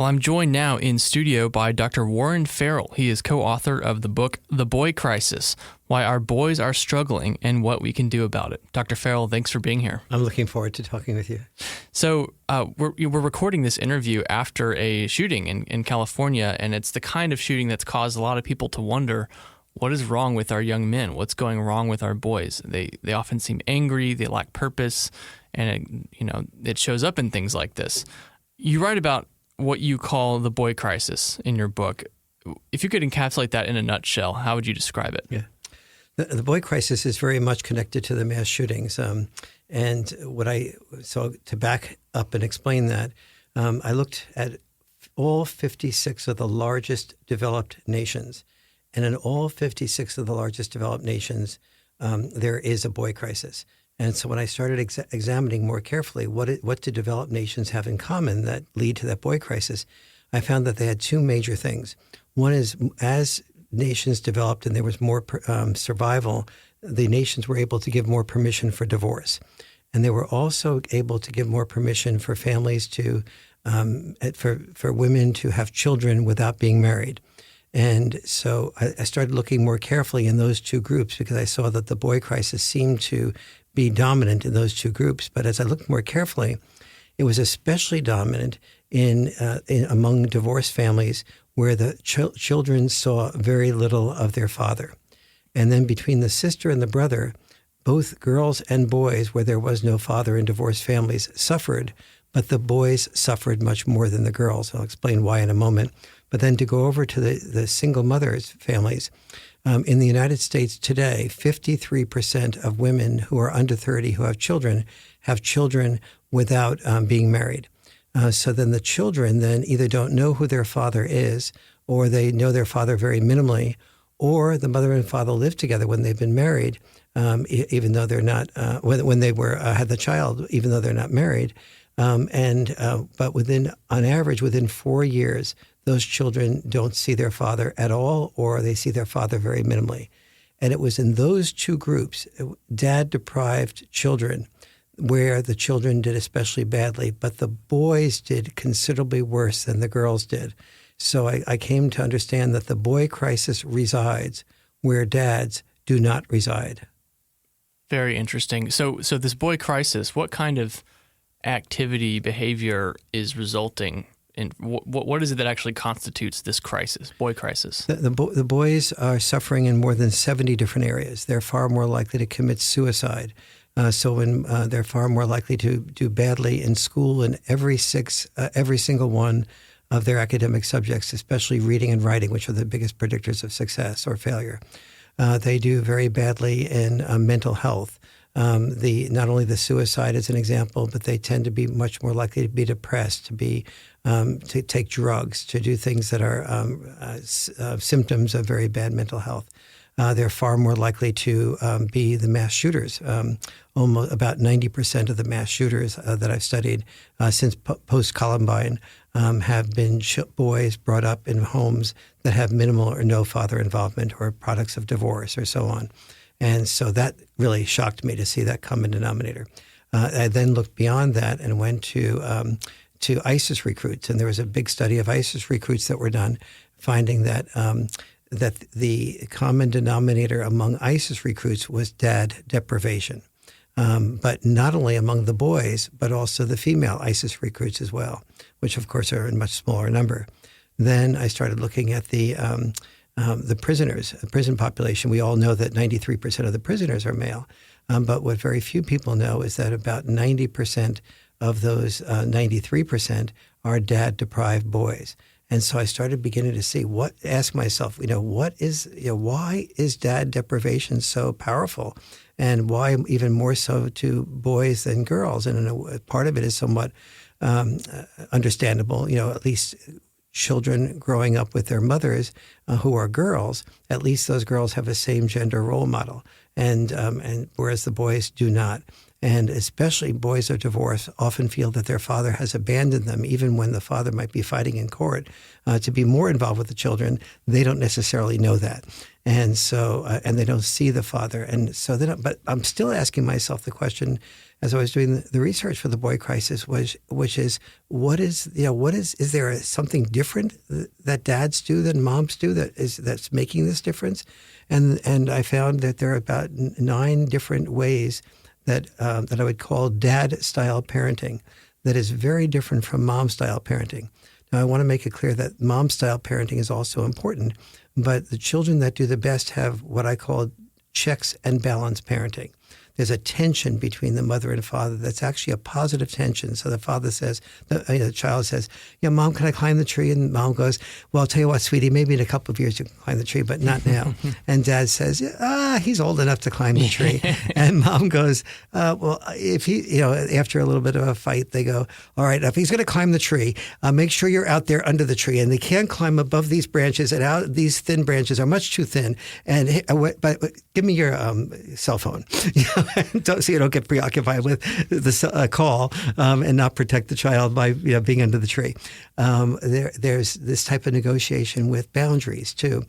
Well, I'm joined now in studio by Dr. Warren Farrell. He is co-author of the book, The Boy Crisis, Why Our Boys Are Struggling and What We Can Do About It. Dr. Farrell, thanks for being here. I'm looking forward to talking with you. So we're recording this interview after a shooting in California, and it's the kind of shooting that's caused a lot of people to wonder, what is wrong with our young men? What's going wrong with our boys? They often seem angry, they lack purpose, and it shows up in things like this. You write about what you call the boy crisis in your book. If you could encapsulate that in a nutshell, how would you describe it? Yeah. The boy crisis is very much connected to the mass shootings. So to back up and explain that, I looked at all 56 of the largest developed nations. And in all 56 of the largest developed nations, there is a boy crisis. And so when I started examining more carefully what do developed nations have in common that lead to that boy crisis, I found that they had two major things. One is, as nations developed and there was more survival, the nations were able to give more permission for divorce. And they were also able to give more permission for families to, for women to have children without being married. And so I started looking more carefully in those two groups because I saw that the boy crisis seemed to be dominant in those two groups. But as I looked more carefully, it was especially dominant in among divorced families where the children saw very little of their father. And then between the sister and the brother, both girls and boys, where there was no father in divorced families, suffered, but the boys suffered much more than the girls. I'll explain why in a moment. But then to go over to the single mothers families, in the United States today, 53% of women who are under 30 who have children without being married. So then the children then either don't know who their father is, or they know their father very minimally, or the mother and father live together when they've been married, even though they're not, when they had the child, even though they're not married. But on average, within 4 years, those children don't see their father at all, or they see their father very minimally. And it was in those two groups, dad-deprived children, where the children did especially badly, but the boys did considerably worse than the girls did. So I came to understand that the boy crisis resides where dads do not reside. Very interesting. So this boy crisis, what kind of activity, behavior is resulting in? What is it that actually constitutes this crisis, boy crisis? The boys are suffering in more than 70 different areas. They're far more likely to commit suicide. They're far more likely to do badly in school in every single one of their academic subjects, especially reading and writing, which are the biggest predictors of success or failure. They do very badly in mental health. Not only the suicide as an example, but they tend to be much more likely to be depressed, to take drugs, to do things that are symptoms of very bad mental health. They're far more likely to be the mass shooters. Almost about 90% of the mass shooters that I've studied since post-Columbine have been boys brought up in homes that have minimal or no father involvement or products of divorce or so on. And so that really shocked me to see that common denominator. I then looked beyond that and went to ISIS recruits. And there was a big study of ISIS recruits that were done, finding that that the common denominator among ISIS recruits was dad deprivation. But not only among the boys, but also the female ISIS recruits as well, which of course are in much smaller number. Then I started looking at the prisoners, the prison population. We all know that 93% of the prisoners are male. But what very few people know is that about 90% of those 93% are dad-deprived boys. And so I started beginning to ask myself, why is dad deprivation so powerful? And why even more so to boys than girls? And part of it is somewhat understandable, at least children growing up with their mothers who are girls, at least those girls have a same gender role model, and whereas the boys do not. And especially boys of divorce often feel that their father has abandoned them, even when the father might be fighting in court to be more involved with the children. They don't necessarily know that. And so, and they don't see the father. And so but I'm still asking myself the question, as I was doing the research for the boy crisis, which is is there something different that dads do than moms do that's making this difference? And I found that there are about 9 different ways that I would call dad-style parenting that is very different from mom-style parenting. Now, I want to make it clear that mom-style parenting is also important, but the children that do the best have what I call checks and balance parenting. There's a tension between the mother and father that's actually a positive tension. So the father says, the child says, yeah, Mom, can I climb the tree? And Mom goes, well, I'll tell you what, sweetie, maybe in a couple of years you can climb the tree, but not now. And Dad says, he's old enough to climb the tree. And Mom goes, well, if he, after a little bit of a fight, they go, all right, if he's going to climb the tree, make sure you're out there under the tree. And they can't climb above these branches, and these thin branches are much too thin. And but give me your cell phone. So you don't get preoccupied with the call and not protect the child by being under the tree. There's this type of negotiation with boundaries too.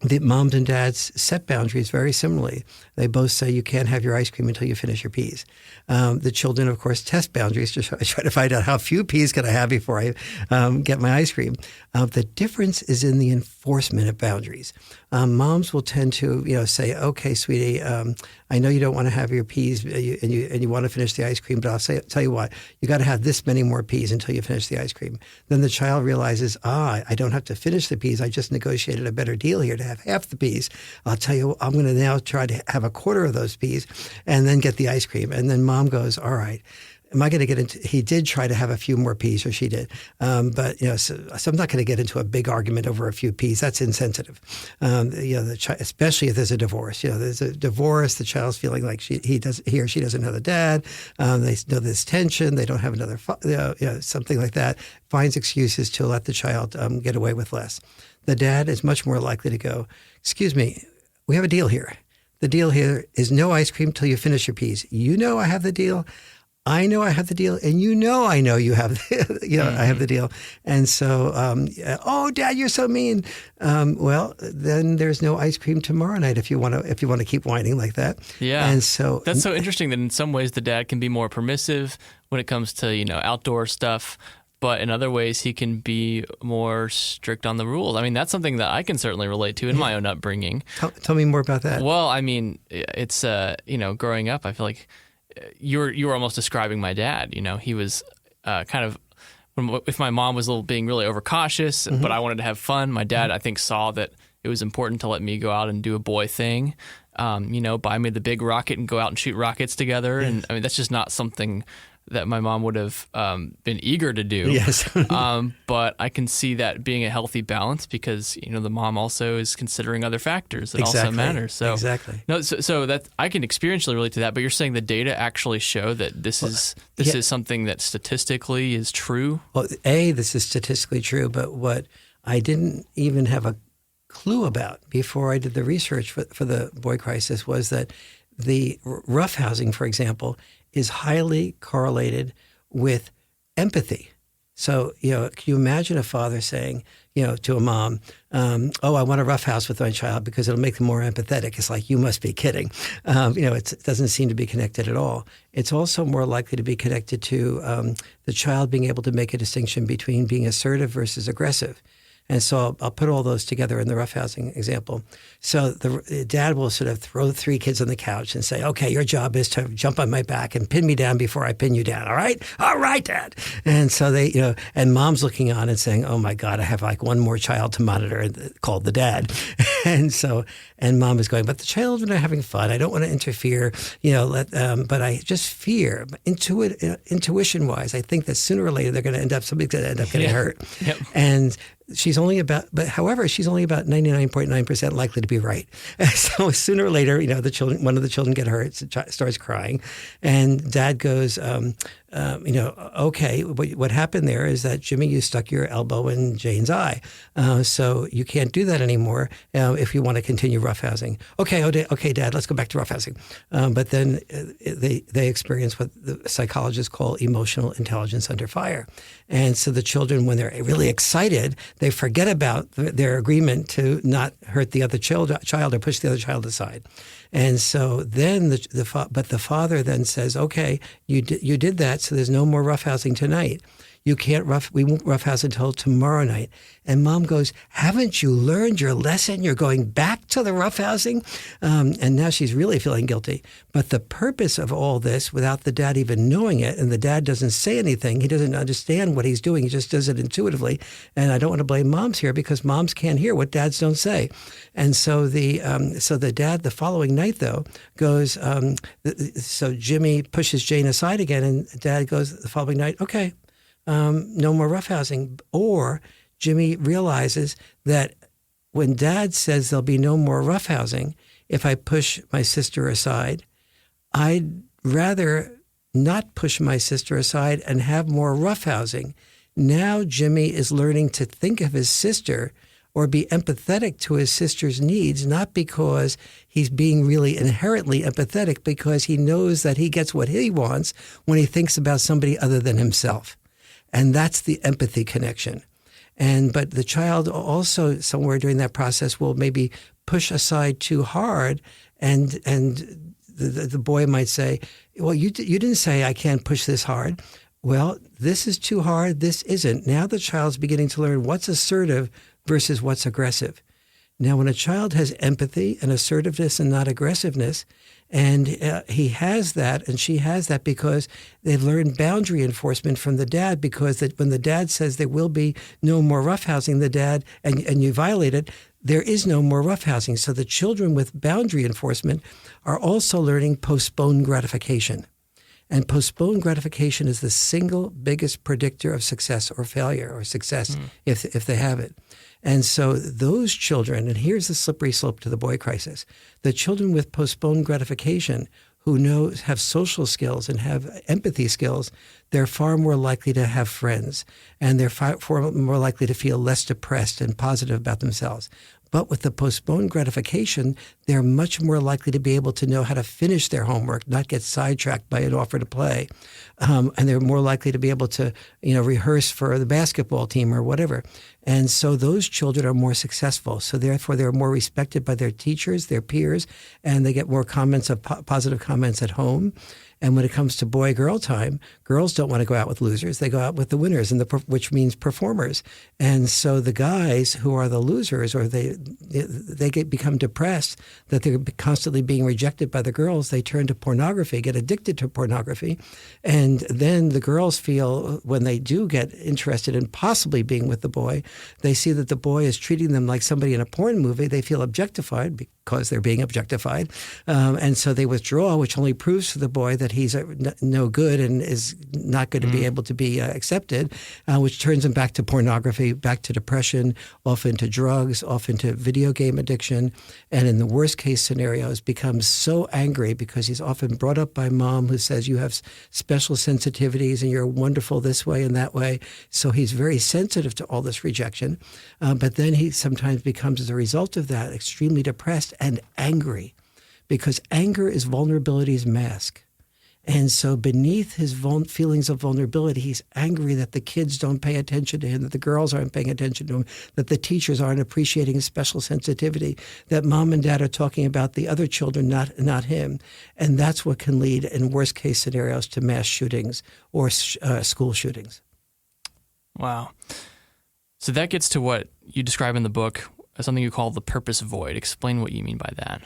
The moms and dads set boundaries very similarly. They both say you can't have your ice cream until you finish your peas. The children, of course, test boundaries to try to find out how few peas can I have before I get my ice cream. The difference is in the enforcement of boundaries. Moms will tend to, say, "Okay, sweetie, I know you don't want to have your peas, and you want to finish the ice cream, but I'll tell you what, you got to have this many more peas until you finish the ice cream." Then the child realizes, I don't have to finish the peas. I just negotiated a better deal here to have half the peas. I'll tell you, I'm going to now try to have a quarter of those peas, and then get the ice cream. And then Mom goes, all right. Am I going to get into? He did try to have a few more peas, or she did, but so I'm not going to get into a big argument over a few peas. That's insensitive. Especially if there's a divorce. There's a divorce. The child's feeling like he or she doesn't know the dad. They know there's tension. They don't have another, something like that. Finds excuses to let the child get away with less. The dad is much more likely to go, "Excuse me, we have a deal here. The deal here is no ice cream till you finish your peas. You know I have the deal. I know I have the deal, and I know you have, I have the deal." And so, "Oh, Dad, you're so mean." Well, then there's no ice cream tomorrow night if you want to keep whining like that. Yeah, and so that's so interesting that in some ways the dad can be more permissive when it comes to outdoor stuff, but in other ways he can be more strict on the rules. I mean, that's something that I can certainly relate to in my own upbringing. Tell me more about that. Well, I mean, it's growing up, I feel like you were almost describing my dad. He was kind of, if my mom was being really overcautious, but I wanted to have fun, my dad, I think, saw that it was important to let me go out and do a boy thing, buy me the big rocket and go out and shoot rockets together. Yes. And I mean, that's just not something that my mom would have been eager to do. Yes. But I can see that being a healthy balance because, the mom also is considering other factors that also matter. So, exactly. No, so that I can experientially relate to that, but you're saying the data actually show that this is something that statistically is true? Well, this is statistically true, but what I didn't even have a clue about before I did the research for the boy crisis was that the roughhousing, for example, is highly correlated with empathy. So, can you imagine a father saying, to a mom, I want a roughhouse with my child because it'll make them more empathetic. It's like, you must be kidding. It doesn't seem to be connected at all. It's also more likely to be connected to the child being able to make a distinction between being assertive versus aggressive. And so I'll put all those together in the roughhousing example. So the dad will sort of throw 3 kids on the couch and say, "Okay, your job is to jump on my back and pin me down before I pin you down. All right? All right, Dad." And so they, and Mom's looking on and saying, "Oh my God, I have like one more child to monitor," called the dad. And Mom is going, "But the children are having fun. I don't want to interfere, but I just fear, intuition-wise, I think that sooner or later somebody's going to end up getting hurt." Yep. And she's only about 99.9% likely to be right. So sooner or later, one of the children get hurt, starts crying, and Dad goes, "Okay, what happened there is that, Jimmy, you stuck your elbow in Jane's eye, so you can't do that anymore if you want to continue roughhousing." Okay, Dad, let's go back to roughhousing. But then they experience what the psychologists call emotional intelligence under fire. And so the children, when they're really excited, they forget about their agreement to not hurt the other child or push the other child aside. And so then but the father then says, okay, you did that, so there's no more roughhousing tonight. We won't roughhouse until tomorrow night. And mom goes, haven't you learned your lesson? You're going back to the roughhousing? And now she's really feeling guilty. But the purpose of all this, without the dad even knowing it, and the dad doesn't say anything, he doesn't understand what he's doing, he just does it intuitively. And I don't want to blame moms here because moms can't hear what dads don't say. And so the dad, the following night though, goes, so Jimmy pushes Jane aside again, and dad goes the following night, okay, no more roughhousing. Or Jimmy realizes that when dad says there'll be no more roughhousing, if I push my sister aside, I'd rather not push my sister aside and have more roughhousing. Now Jimmy is learning to think of his sister or be empathetic to his sister's needs, not because he's being really inherently empathetic, because he knows that he gets what he wants when he thinks about somebody other than himself. And that's the empathy connection. But the child also somewhere during that process will maybe push aside too hard, and the boy might say, well, you didn't say I can't push this hard. Well, this is too hard, this isn't. Now the child's beginning to learn what's assertive versus what's aggressive. Now, when a child has empathy and assertiveness and not aggressiveness, and he has that and she has that because they've learned boundary enforcement from the dad, because when the dad says there will be no more roughhousing, the dad, and you violate it, there is no more roughhousing. So the children with boundary enforcement are also learning postponed gratification. And postponed gratification is the single biggest predictor of success or failure, or success if they have it. And so those children, and here's the slippery slope to the boy crisis, the children with postponed gratification who have social skills and have empathy skills, they're far more likely to have friends, and they're far more likely to feel less depressed and positive about themselves. But with the postponed gratification, they're much more likely to be able to know how to finish their homework, not get sidetracked by an offer to play. And they're more likely to be able to, rehearse for the basketball team or whatever. And so those children are more successful. So therefore, they're more respected by their teachers, their peers, and they get more positive comments at home. And when it comes to boy-girl time, girls don't want to go out with losers. They go out with the winners, which means performers. And so the guys who are the losers, or they become depressed that they're constantly being rejected by the girls. They turn to pornography, get addicted to pornography. And then the girls feel, when they do get interested in possibly being with the boy, they see that the boy is treating them like somebody in a porn movie. They feel objectified because they're being objectified. And so they withdraw, which only proves to the boy that he's no good and is not going to be able to be accepted, which turns him back to pornography, back to depression, often to drugs, often to video game addiction. And in the worst case scenarios, becomes so angry because he's often brought up by mom who says you have special sensitivities and you're wonderful this way and that way. So he's very sensitive to all this rejection. But then he sometimes becomes, as a result of that, extremely depressed and angry, because anger is vulnerability's mask. And so beneath his feelings of vulnerability, he's angry that the kids don't pay attention to him, that the girls aren't paying attention to him, that the teachers aren't appreciating his special sensitivity, that mom and dad are talking about the other children, not him. And that's what can lead, in worst case scenarios, to mass shootings or school shootings. Wow. So that gets to what you describe in the book as something you call the purpose void. Explain what you mean by that.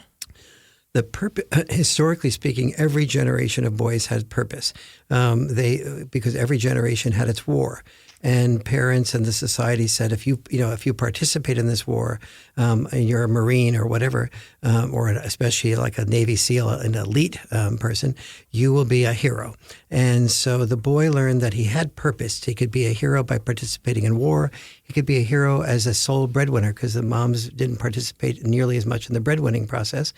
Historically speaking, every generation of boys had purpose. Because every generation had its war, and parents and the society said, if you participate in this war, and you're a Marine or whatever, or especially like a Navy SEAL, an elite person, you will be a hero. And so the boy learned that he had purpose. He could be a hero by participating in war. He could be a hero as a sole breadwinner, because the moms didn't participate nearly as much in the breadwinning process.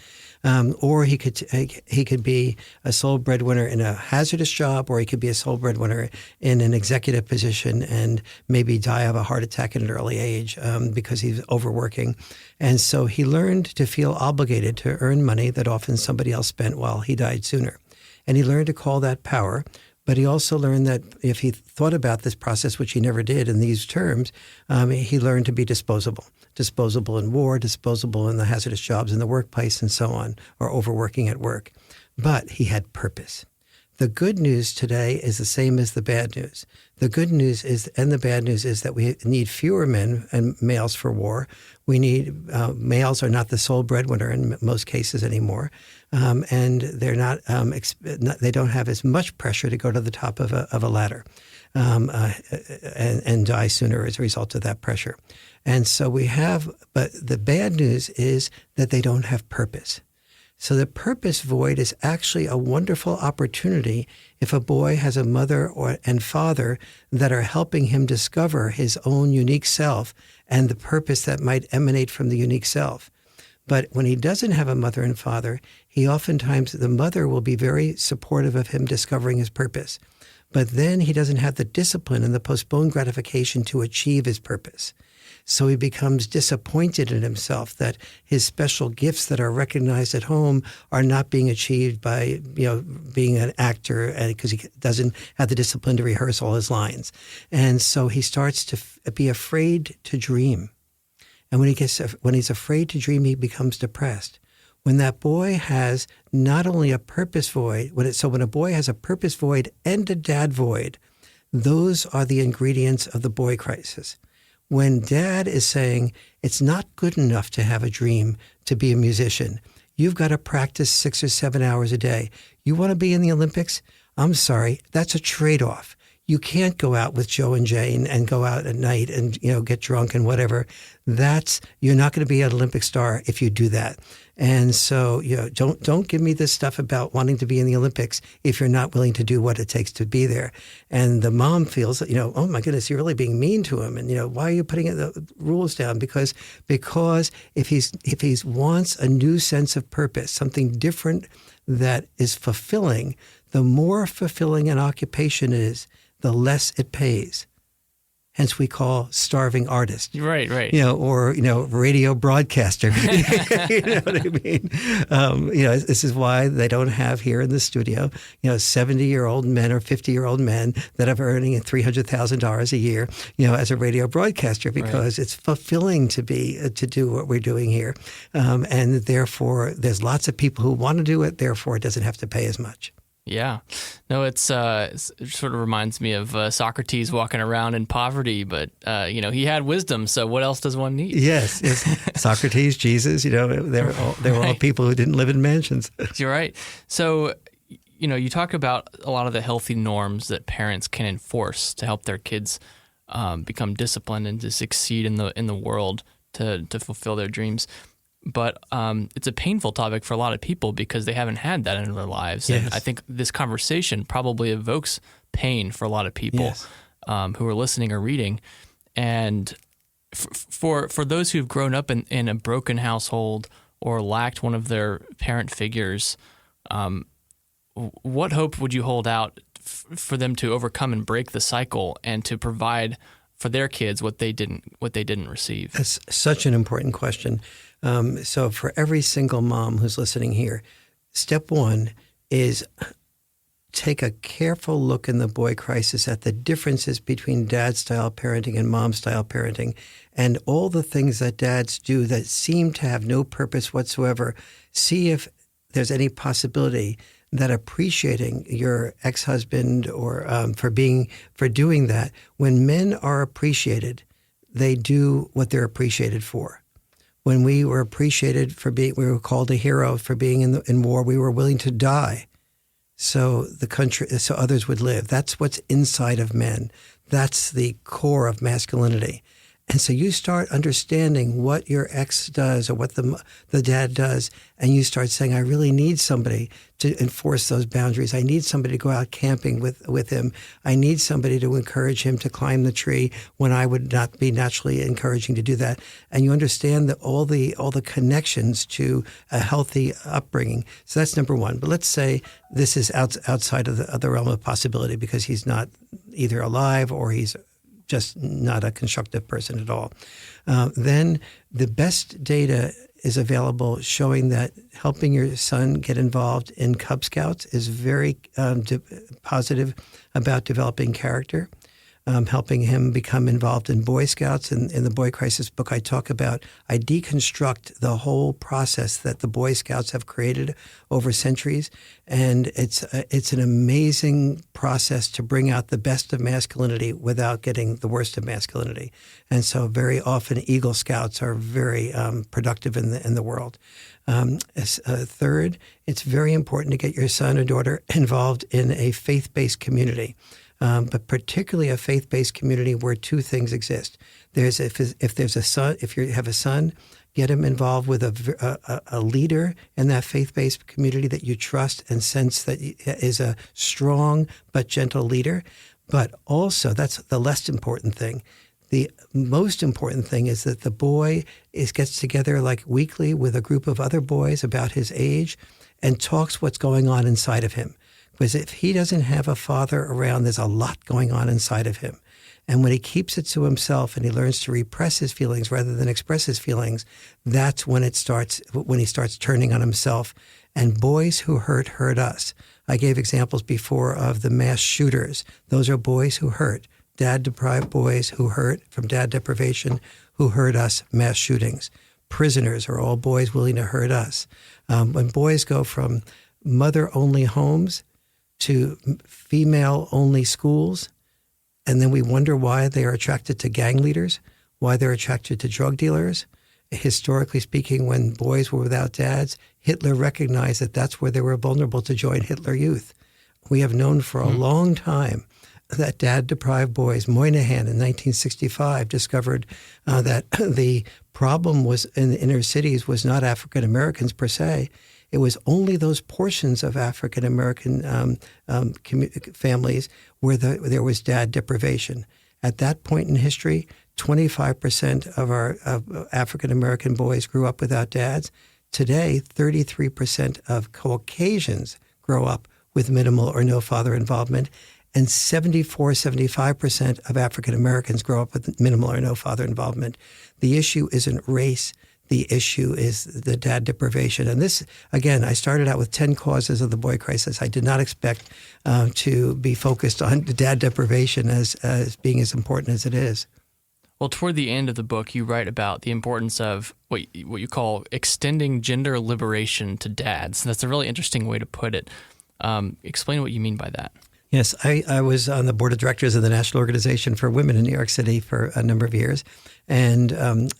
Or he could be a sole breadwinner in a hazardous job, or he could be a sole breadwinner in an executive position and maybe die of a heart attack at an early age because he's overworking. And so he learned to feel obligated to earn money that often somebody else spent while he died sooner. And he learned to call that power, But he also learned that if he thought about this process, which he never did in these terms, he learned to be disposable. Disposable in war, disposable in the hazardous jobs in the workplace, and so on, or overworking at work. But he had purpose. The good news today is the same as the bad news. The good news is, and the bad news is, that we need fewer men and males for war. We need males are not the sole breadwinner in most cases anymore, and they're not. They don't have as much pressure to go to the top of a ladder and die sooner as a result of that pressure. And so we have. But the bad news is that they don't have purpose. So the purpose void is actually a wonderful opportunity if a boy has a mother and father that are helping him discover his own unique self and the purpose that might emanate from the unique self. But when he doesn't have a mother and father, the mother will be very supportive of him discovering his purpose. But then he doesn't have the discipline and the postponed gratification to achieve his purpose. So he becomes disappointed in himself that his special gifts that are recognized at home are not being achieved by, being an actor, because he doesn't have the discipline to rehearse all his lines. And so he starts to be afraid to dream. And when he's afraid to dream, he becomes depressed. When that boy has not only a purpose void, when a boy has a purpose void and a dad void, those are the ingredients of the boy crisis. When dad is saying, it's not good enough to have a dream to be a musician. You've got to practice 6 or 7 hours a day. You want to be in the Olympics? I'm sorry, that's a trade-off. You can't go out with Joe and Jane and go out at night and, get drunk and whatever. You're not going to be an Olympic star if you do that. And so, don't give me this stuff about wanting to be in the Olympics if you're not willing to do what it takes to be there. And the mom feels, oh my goodness, you're really being mean to him. And, why are you putting the rules down? Because if he wants a new sense of purpose, something different that is fulfilling, the more fulfilling an occupation is, the less it pays. Hence, we call starving artist. Right. Or radio broadcaster. You know what I mean? This is why they don't have here in the studio, 70-year-old men or 50-year-old men that are earning $300,000 a year, as a radio broadcaster, because it's fulfilling to do what we're doing here, and therefore there's lots of people who want to do it. Therefore, it doesn't have to pay as much. Yeah. No, it sort of reminds me of Socrates walking around in poverty, but, he had wisdom. So what else does one need? Yes. Socrates, Jesus, they were all people who didn't live in mansions. You're right. So, you talk about a lot of the healthy norms that parents can enforce to help their kids become disciplined and to succeed in the world to fulfill their dreams. But it's a painful topic for a lot of people because they haven't had that in their lives. Yes. And I think this conversation probably evokes pain for a lot of people Yes. Who are listening or reading. And for those who've grown up in a broken household or lacked one of their parent figures, what hope would you hold out for them to overcome and break the cycle and to provide for their kids what they didn't receive? That's such an important question. So for every single mom who's listening here, step one is take a careful look in the boy crisis at the differences between dad-style parenting and mom-style parenting, and all the things that dads do that seem to have no purpose whatsoever. See if there's any possibility that appreciating your ex-husband or for doing that. When men are appreciated, they do what they're appreciated for. When we were appreciated we were called a hero for being in war. We were willing to die so others would live. That's what's inside of men. That's the core of masculinity. And so you start understanding what your ex does or what the dad does, and you start saying, I really need somebody to enforce those boundaries. I need somebody to go out camping with him. I need somebody to encourage him to climb the tree when I would not be naturally encouraging to do that. And you understand that all the connections to a healthy upbringing. So that's number one. But let's say this is outside of the realm of possibility because he's not either alive or he's just not a constructive person at all. Then the best data is available showing that helping your son get involved in Cub Scouts is very positive about developing character. Helping him become involved in Boy Scouts. In the Boy Crisis book, I deconstruct the whole process that the Boy Scouts have created over centuries, and it's an amazing process to bring out the best of masculinity without getting the worst of masculinity. And so, very often, Eagle Scouts are very productive in the world. Third, it's very important to get your son or daughter involved in a faith-based community. But particularly a faith-based community where two things exist. If you have a son, get him involved with a leader in that faith-based community that you trust and sense that is a strong but gentle leader. But also, that's the less important thing. The most important thing is that the boy gets together like weekly with a group of other boys about his age and talks what's going on inside of him. Because if he doesn't have a father around, there's a lot going on inside of him. And when he keeps it to himself and he learns to repress his feelings rather than express his feelings, that's when he starts turning on himself. And boys who hurt us. I gave examples before of the mass shooters. Those are boys who hurt. Dad-deprived boys who hurt from dad deprivation, who hurt us, mass shootings. Prisoners are all boys willing to hurt us. When boys go from mother-only homes to female-only schools, and then we wonder why they are attracted to gang leaders, why they're attracted to drug dealers. Historically speaking, when boys were without dads, Hitler recognized that that's where they were vulnerable to join Hitler Youth. We have known for a long time that dad-deprived boys, Moynihan in 1965 discovered that the problem was in the inner cities was not African Americans per se. It was only those portions of African American families where there was dad deprivation. At that point in history, 25% of African American boys grew up without dads. Today, 33% of Caucasians grow up with minimal or no father involvement, and 75% of African Americans grow up with minimal or no father involvement. The issue isn't race. The issue is the dad deprivation. And this, again, I started out with 10 causes of the boy crisis. I did not expect to be focused on dad deprivation as being as important as it is. Well, toward the end of the book, you write about the importance of what you call extending gender liberation to dads. And that's a really interesting way to put it. Explain what you mean by that. Yes, I was on the board of directors of the National Organization for Women in New York City for a number of years, and the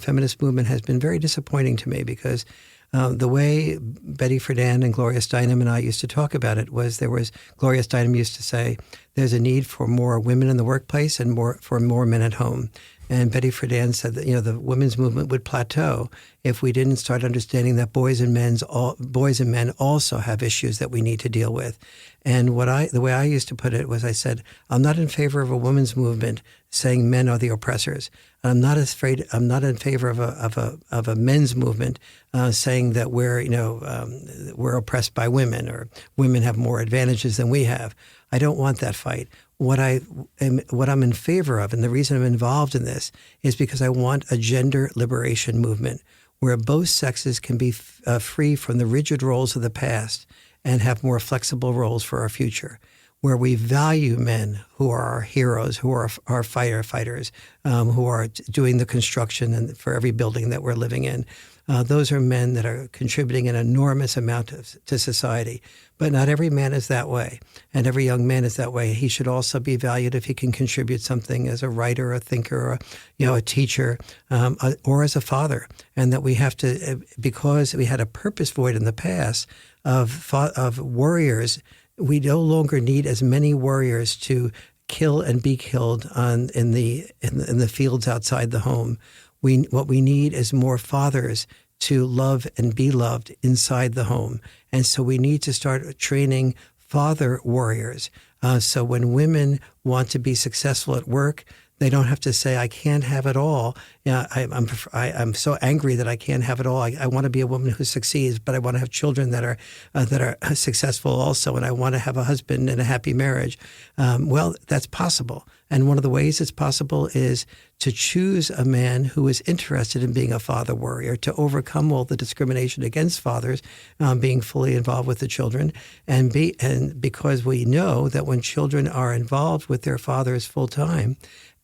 feminist movement has been very disappointing to me because the way Betty Friedan and Gloria Steinem and I used to talk about it was Gloria Steinem used to say there's a need for more women in the workplace and for more men at home. And Betty Friedan said that the women's movement would plateau if we didn't start understanding that boys and men also have issues that we need to deal with. And the way I used to put it was I said, I'm not in favor of a women's movement saying men are the oppressors. I'm not in favor of a men's movement saying that we're oppressed by women or women have more advantages than we have. I don't want that fight. What I'm in favor of, and the reason I'm involved in this, is because I want a gender liberation movement where both sexes can be free from the rigid roles of the past and have more flexible roles for our future, where we value men who are our heroes, who are our firefighters, who are doing the construction and for every building that we're living in. Those are men that are contributing an enormous amount to society. But not every man is that way, and every young man is that way. He should also be valued if he can contribute something as a writer, a thinker, or a teacher, or as a father. And that we have to, because we had a purpose void in the past of warriors, we no longer need as many warriors to kill and be killed in the fields outside the home. What we need is more fathers to love and be loved inside the home. And so we need to start training father warriors. So when women want to be successful at work, They don't have to say, I can't have it all. I'm so angry that I can't have it all. I want to be a woman who succeeds, but I want to have children that are successful also, and I want to have a husband and a happy marriage. Well, that's possible. And one of the ways it's possible is to choose a man who is interested in being a father warrior, to overcome all the discrimination against fathers being fully involved with the children, and because we know that when children are involved with their fathers full time,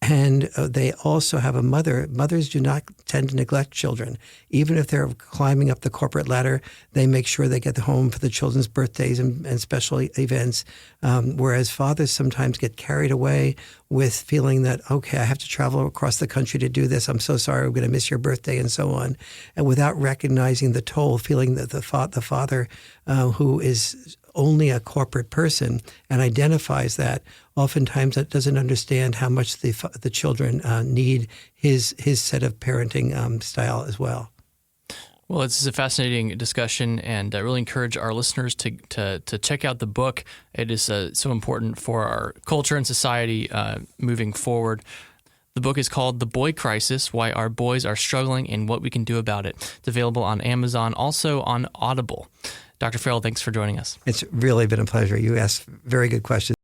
and they also have a mother. Mothers do not tend to neglect children. Even if they're climbing up the corporate ladder, they make sure they get home for the children's birthdays and special events. Whereas fathers sometimes get carried away with feeling that, okay, I have to travel across the country to do this. I'm so sorry, I'm going to miss your birthday and so on. And without recognizing the toll, feeling that the father who is only a corporate person and identifies that, oftentimes that doesn't understand how much the children need his set of parenting style as well. Well, it's a fascinating discussion, and I really encourage our listeners to check out the book. It is so important for our culture and society moving forward. The book is called The Boy Crisis, Why Our Boys Are Struggling and What We Can Do About It. It's available on Amazon, also on Audible. Dr. Farrell, thanks for joining us. It's really been a pleasure. You asked very good questions.